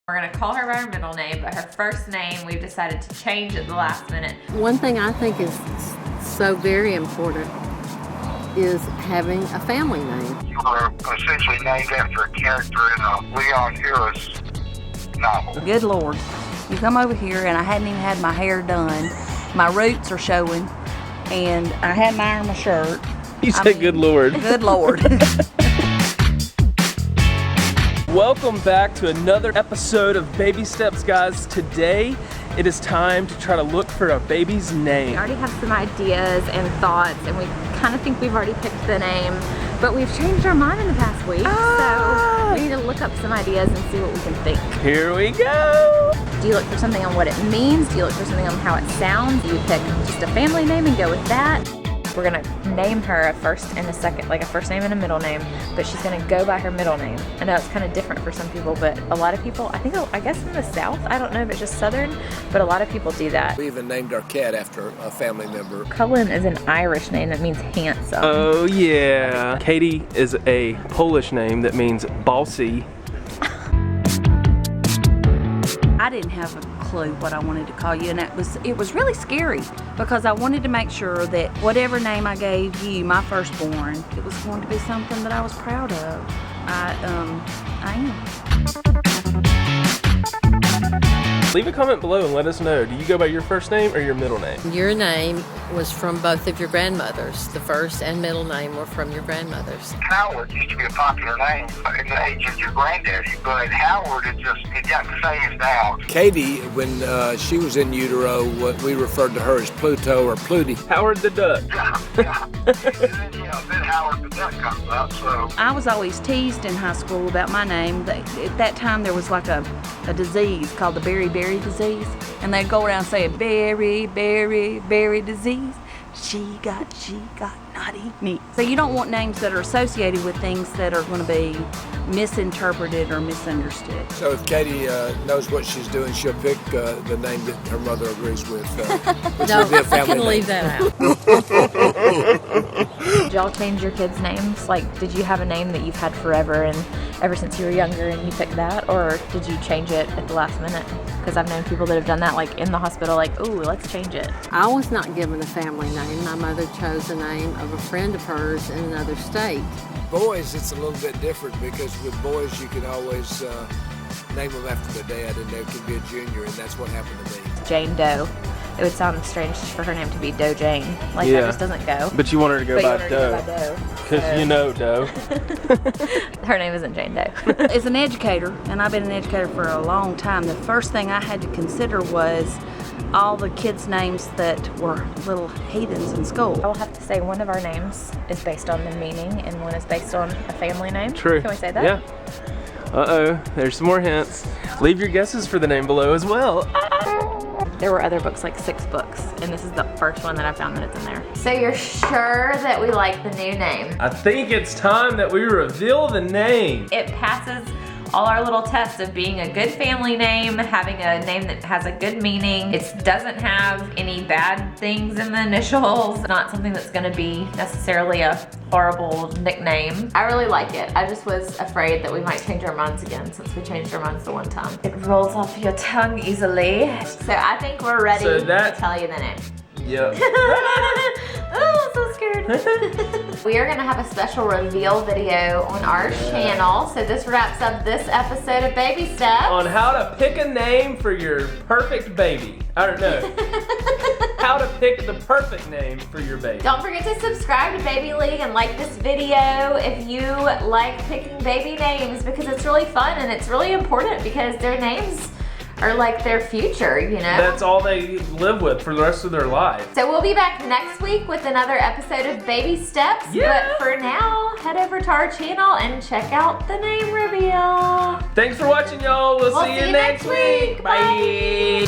We're gonna call her by her middle name, but her first name we've decided to change at the last minute. One thing I think is so very important is having a family name. You were essentially named after a character in a Leon Harris novel. Good Lord. You come over here and I hadn't even had my hair done. My roots are showing and I hadn't ironed my shirt. You said good Lord. Good Lord. Welcome back to another episode of Baby Steps, guys. Today it is time to try to look for a baby's name. We already have some ideas and thoughts, and we kind of think we've already picked the name, but we've changed our mind in the past week, so we need to look up some ideas and see what we can think. Here we go. Do you look for something on what it means? Do you look for something on how it sounds? Do you pick just a family name and go with that? We're gonna name her a first and a second, like a first name and a middle name, but she's gonna go by her middle name. I know it's kind of different for some people, but a lot of people, I guess in the South, I don't know if it's just Southern, but a lot of people do that. We even named our cat after a family member. Cullen is an Irish name that means handsome. Oh yeah. Katie is a Polish name that means bossy. I didn't have a clue what I wanted to call you, and it was really scary because I wanted to make sure that whatever name I gave you, my firstborn, it was going to be something that I was proud of. I am. Leave a comment below and let us know. Do you go by your first name or your middle name? Your name was from both of your grandmothers. The first and middle name were from your grandmothers. Howard used to be a popular name in the age of your granddaddy, but Howard, it got phased out. Katie, when she was in utero, what we referred to her as Pluto or Pluty. Howard the Duck. Yeah. Then Howard the Duck comes up, so. I was always teased in high school about my name. At that time, there was like a disease called the beriberi disease, and they'd go around saying beriberi disease. She got naughty me. So you don't want names that are associated with things that are going to be misinterpreted or misunderstood. So if Katie knows what she's doing, she'll pick the name that her mother agrees with, which No, would be a I family can name. leave that out. Did y'all change your kids' names? Like, did you have a name that you've had forever and ever since you were younger and you picked that? Or did you change it at the last minute? Because I've known people that have done that, like in the hospital, like, ooh, let's change it. I was not given a family name. My mother chose the name of a friend of hers in another state. Boys, it's a little bit different because with boys, you can always name them after their dad, and there could be a junior, and that's what happened to me. Jane Doe. It would sound strange for her name to be Doe Jane. Like, Yeah. that just doesn't go. But you want her to go But you by want her to go by Doe. Doe. Because you know Doe. Her name isn't Jane Doe. As an educator, and I've been an educator for a long time, the first thing I had to consider was all the kids' names that were little heathens in school. I will have to say one of our names is based on the meaning and one is based on a family name. True. Can we say that? Yeah. Uh-oh, there's some more hints. Leave your guesses for the name below as well. There were other books, like 6 books, and this is the first one that I found that it's in there. So you're sure that we like the new name? I think it's time that we reveal the name. It passes all our little tests of being a good family name, having a name that has a good meaning. It doesn't have any bad things in the initials. Not something that's gonna be necessarily a horrible nickname. I really like it. I just was afraid that we might change our minds again since we changed our minds the one time. It rolls off your tongue easily. So I think we're ready to tell you the name. Yep. Oh, I'm so scared. We are gonna have a special reveal video on our channel. So this wraps up this episode of Baby Steps. On how to pick a name for your perfect baby. I don't know. How to pick the perfect name for your baby. Don't forget to subscribe to BabyLeague and like this video if you like picking baby names, because it's really fun and it's really important because their names are like their future, you know? That's all they live with for the rest of their life. So we'll be back next week with another episode of Baby Steps. Yeah. But for now, head over to our channel and check out the name reveal. Thanks for watching, y'all. We'll see you next week. Bye.